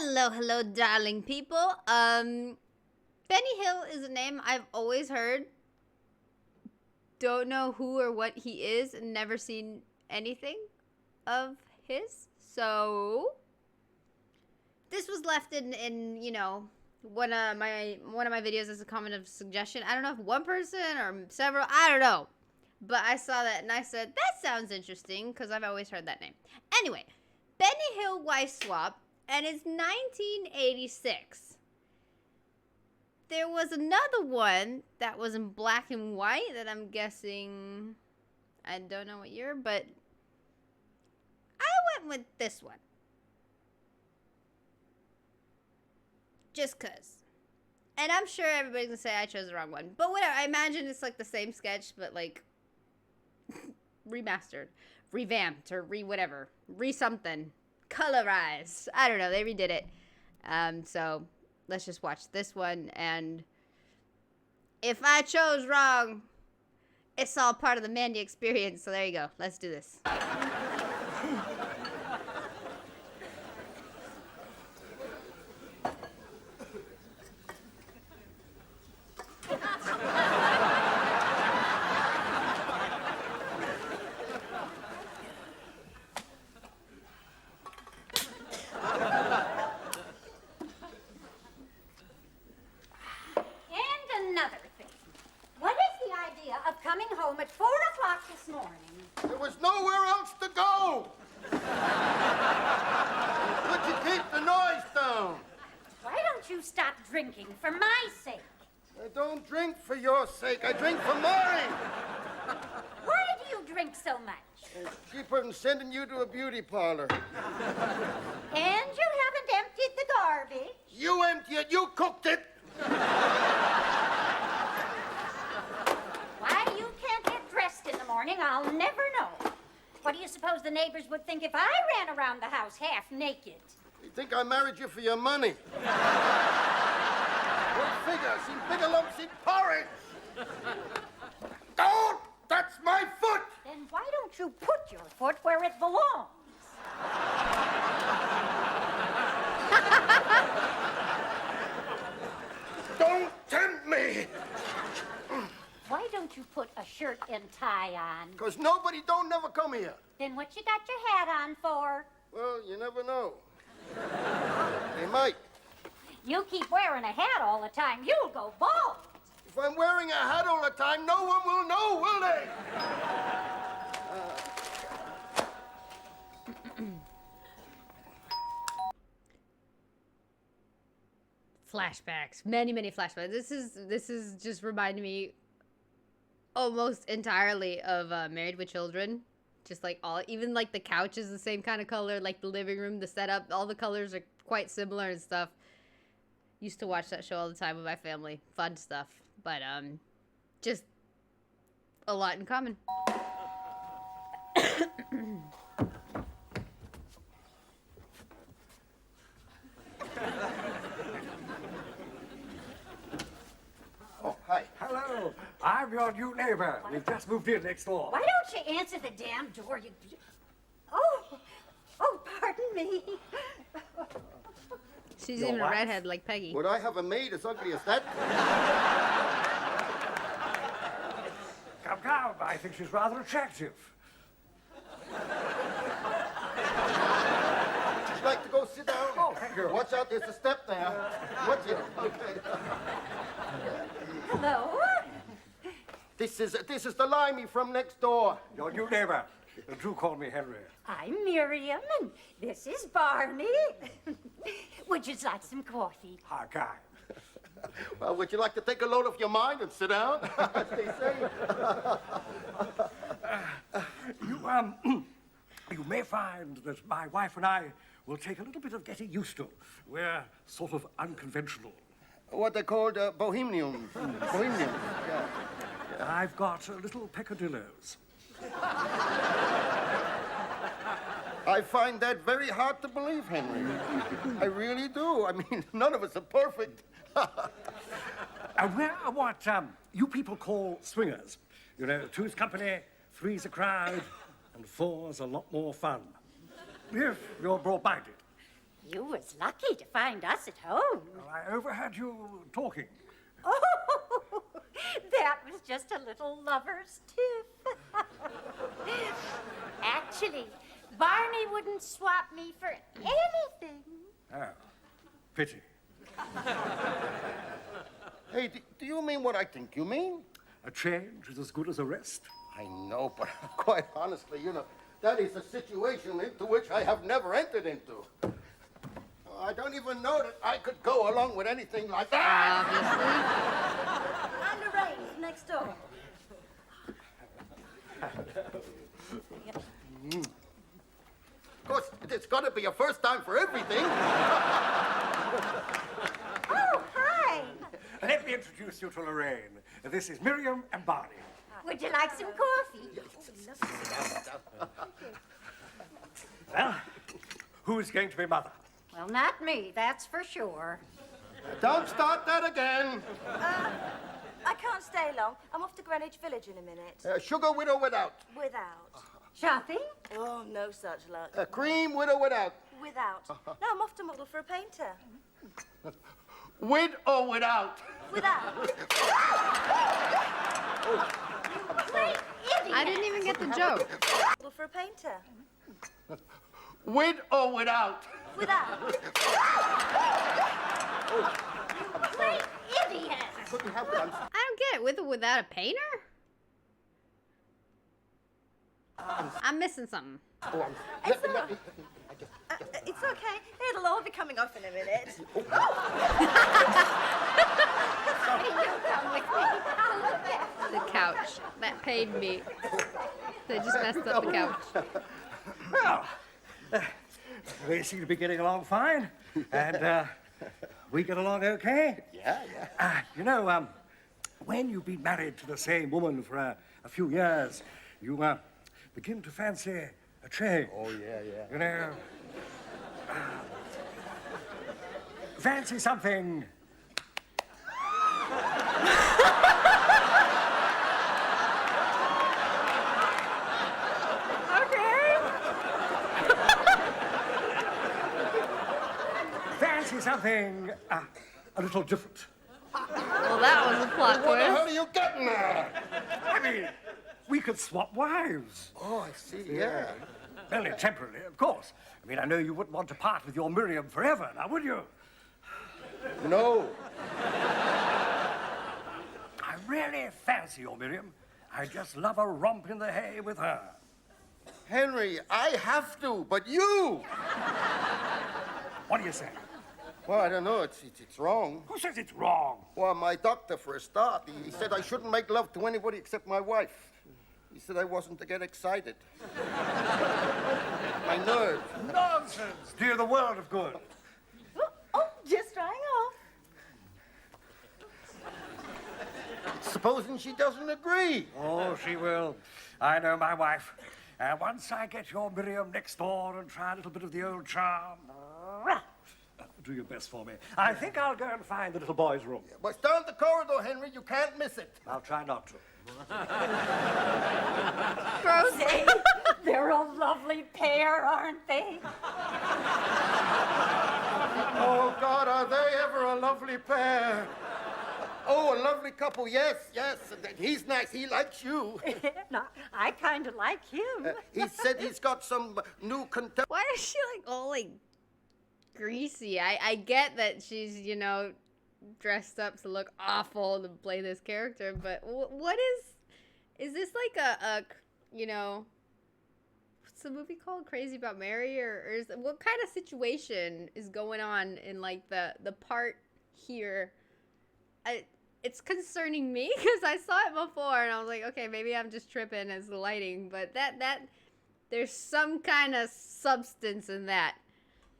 Hello, hello, darling people. Benny Hill is a name I've always heard. Don't know who or what he is, and never seen anything of his. So this was left in you know, one of my videos as a comment of suggestion. I don't know if one person or several, I don't know. But I saw that and I said, that sounds interesting, because I've always heard that name. Anyway, Benny Hill wife swap, and it's 1986. There was another one that was in black and white that I'm guessing, I don't know what year, but I went with this one. Just cause. And I'm sure everybody's gonna say I chose the wrong one. But whatever, I imagine it's like the same sketch, but like remastered, revamped, or whatever. Something. Colorized. I don't know, they redid it. So let's just watch this one, and if I chose wrong, it's all part of the Mandy experience, so there you go. Let's do this. For my sake. I don't drink for your sake. I drink for mine. Why do you drink so much? It's cheaper than sending you to a beauty parlor. And you haven't emptied the garbage. You empty it. You cooked it. Why you can't get dressed in the morning, I'll never know. What do you suppose the neighbors would think if I ran around the house half naked? You think I married you for your money? What figure? Seen bigger lumps in porridge. Don't! That's my foot! Then why don't you put your foot where it belongs? Don't tempt me! Why don't you put a shirt and tie on? Because nobody don't never come here. Then what you got your hat on for? Well, you never know. They might. You keep wearing a hat all the time, you'll go bald. If I'm wearing a hat all the time, no one will know, will they? Flashbacks. Many flashbacks. This is just reminding me almost entirely of Married with Children. Just like even like the couch is the same kind of color, like the living room, the setup, all the colors are quite similar and stuff. Used to watch that show all the time with my family. Fun stuff. But, just a lot in common. Oh, hi. Hello. I'm your new neighbor. We've just moved in next door. Why don't you answer the damn door? Oh, pardon me. She's even a redhead like Peggy. Would I have a maid as ugly as that? Come. I think she's rather attractive. Would you like to go sit down? Oh, thank you. Watch out, there's a step there. Watch it. Hello? This is the Limey from next door. Your new neighbor. Do call me Henry. I'm Miriam, and this is Barney. Would you like some coffee? How kind. Well, would you like to take a load off your mind and sit down, as they say? You may find that my wife and I will take a little bit of getting used to. We're sort of unconventional. What they called bohemians. Bohemians, yeah. I've got little peccadillos. I find that very hard to believe, Henry. I really do. I mean, none of us are perfect. We're what you people call swingers. You know, two's company, three's a crowd, and four's a lot more fun. If you're broad-minded. You was lucky to find us at home. Well, I overheard you talking. Oh, that was just a little lover's tiff. Actually, Barney wouldn't swap me for anything. Oh, pity. Hey, do you mean what I think you mean? A change is as good as a rest. I know, but quite honestly, you know, that is a situation into which I have never entered into. I don't even know that I could go along with anything like that. And Lorraine's next door. Of course, it's got to be a first time for everything. Oh, hi. Let me introduce you to Lorraine. This is Miriam and Barney. Would you like some coffee? Well, who's going to be mother? Well, not me, that's for sure. Don't start that again. I can't stay long. I'm off to Greenwich Village in a minute. Sugar with or without? Without. Shopping? Oh, no such luck. Cream with or without? Without. No, I'm off to model for a painter. With or without? Without. Great idiot! I didn't even get the joke. Model for a painter. With or without? Without. Great idiot! Couldn't help it. I don't get it. With or without a painter? I'm missing something. It's okay. It'll all be coming off in a minute. You come with me. I'll look after The couch. That paid me. They just messed up the couch. Well, they seem to be getting along fine. And we get along okay. Yeah. You know, when you've been married to the same woman for a few years, you begin to fancy a change. Oh, yeah. You know, fancy something. Fancy something a little different. Well, that was a plot What the hell twist. are you getting at? I mean, we could swap wives. Oh, I see, yeah. Only temporarily, of course. I mean, I know you wouldn't want to part with your Miriam forever, now would you? No. I really fancy your Miriam. I just love a romp in the hay with her. Henry, I have to, but you! What do you say? Well, I don't know. It's wrong. Who says it's wrong? Well, my doctor, for a start, he said I shouldn't make love to anybody except my wife. He said I wasn't to get excited. My nerves. Nonsense! Do you the world of good. Oh, just drying off. Supposing she doesn't agree. Oh, she will. I know my wife. Once I get your Miriam next door and try a little bit of the old charm. Do your best for me. I think I'll go and find the little boy's room. But it's down the corridor, Henry. You can't miss it. I'll try not to. Gross. They're a lovely pair, aren't they? Oh, God, are they ever a lovely pair? Oh, a lovely couple, yes. He's nice. He likes you. No, I kind of like him. He said he's got some new contempt. Why is she like all like greasy? I get that she's, you know, dressed up to look awful to play this character, but what is this like a you know, what's the movie called? Crazy About Mary, or is what kind of situation is going on in like the part here? It's concerning me because I saw it before and I was like, okay, maybe I'm just tripping as the lighting, but that there's some kind of substance in that.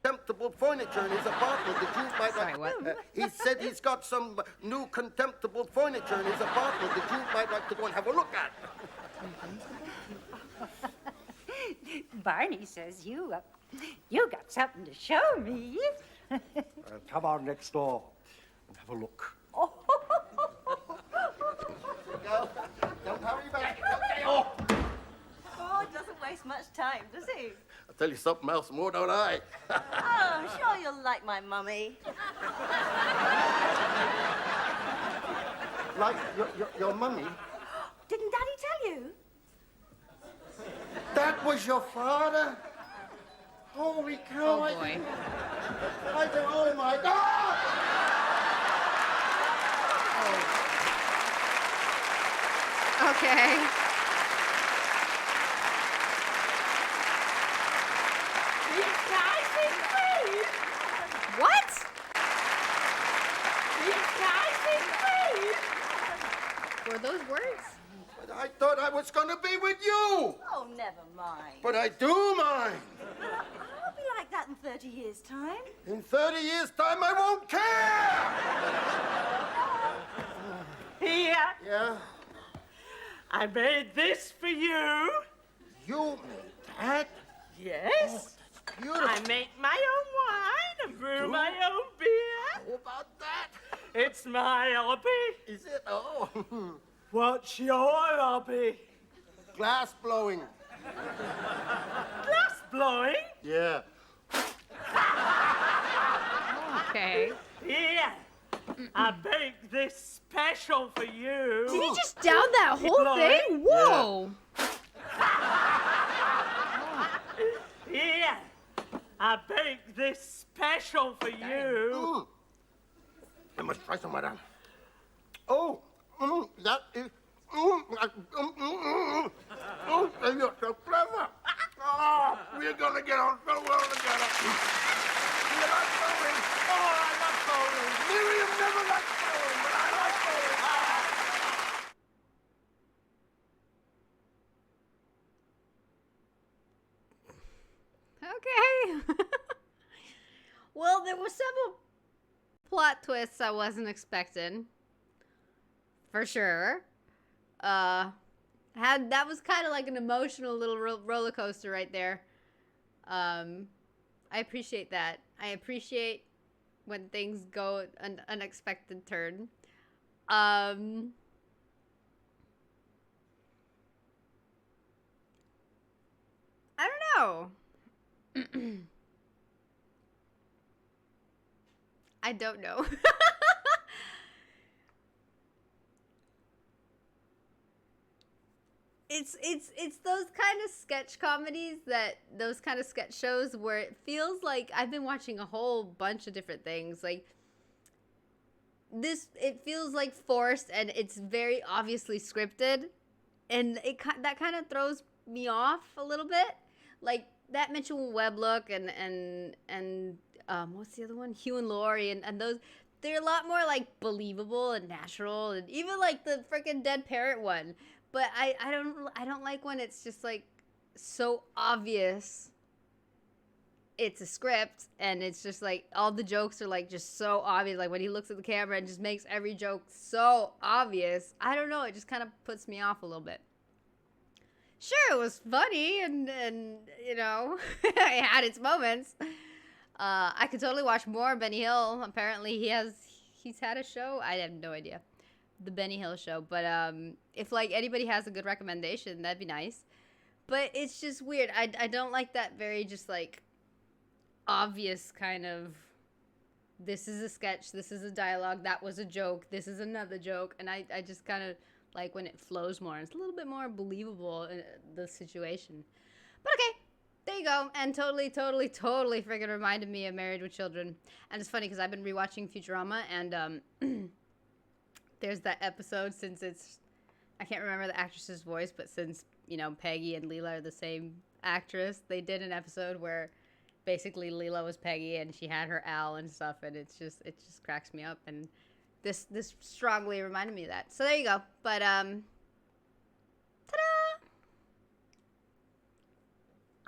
Contemptible furniture in his apartment that you might Sorry, like. what? He said he's got some new contemptible furniture in his apartment that you might like to go and have a look at. Barney says you got something to show me. Come on next door and have a look. Go. Don't hurry back. Okay, oh. Oh, it doesn't waste much time, does he? tell you something else more, don't I? Oh, I'm sure you'll like my mummy. Like your mummy? Didn't Daddy tell you? That was your father? Holy cow. Oh, boy. I said, oh, my God! Okay. What? Were those words? But I thought I was going to be with you. Oh, never mind. But I do mind. I'll be like that in 30 years' time. In 30 years' time, I won't care. Here, Yeah? I made this for you. You made that? Yes. Beautiful. I make my own wine and brew my own beer. How about that? It's my hobby. Is it? Oh. What's your hobby? Glass blowing. Glass blowing? Yeah. Okay. Here, I baked this special for you. Did he just down that whole Blowing? thing? Whoa. Here, I baked this special for you. I must try some of that. Oh, that is. You're so clever. Oh, we're gonna get on so well together. You like bowling? Oh, I love bowling. Miriam never liked bowling, but I like bowling. Okay. Well, there were several plot twists I wasn't expecting. For sure. That was kind of like an emotional little roller coaster right there. I appreciate that. I appreciate when things go an unexpected turn. I don't know. I don't know. It's those kind of sketch comedies, those kind of sketch shows where it feels like I've been watching a whole bunch of different things. Like this, it feels like forced and it's very obviously scripted, and that kind of throws me off a little bit. Like that Mitchell Webb look and what's the other one? Hugh and Laurie and those, they're a lot more like believable and natural, and even like the freaking dead parrot one. But I don't like when it's just like so obvious it's a script, and it's just like all the jokes are like just so obvious. Like when he looks at the camera and just makes every joke so obvious. I don't know, it just kind of puts me off a little bit. Sure, it was funny and you know, it had its moments. I could totally watch more Benny Hill. Apparently he's had a show. I have no idea. The Benny Hill show. But if like anybody has a good recommendation, that'd be nice. But it's just weird. I don't like that very just like obvious kind of, this is a sketch, this is a dialogue, that was a joke, this is another joke. And I just kind of like when it flows more. It's a little bit more believable in the situation. But okay. There you go. And totally freaking reminded me of Married with Children. And it's funny because I've been rewatching Futurama, and there's that episode, since it's, I can't remember the actress's voice, but since, you know, Peggy and Leela are the same actress, they did an episode where basically Leela was Peggy and she had her Al and stuff, and it just cracks me up, and this strongly reminded me of that. So there you go. But ta-da!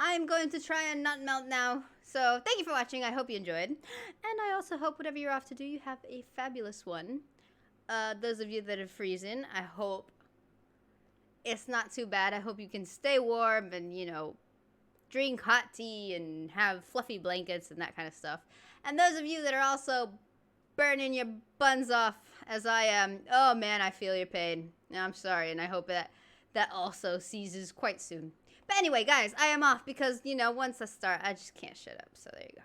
I'm going to try and not melt now. So thank you for watching. I hope you enjoyed. And I also hope whatever you're off to do, you have a fabulous one. Those of you that are freezing, I hope it's not too bad. I hope you can stay warm and, you know, drink hot tea and have fluffy blankets and that kind of stuff. And those of you that are also burning your buns off as I am, oh man, I feel your pain. I'm sorry, and I hope that also ceases quite soon. But anyway, guys, I am off because, you know, once I start, I just can't shut up. So there you go.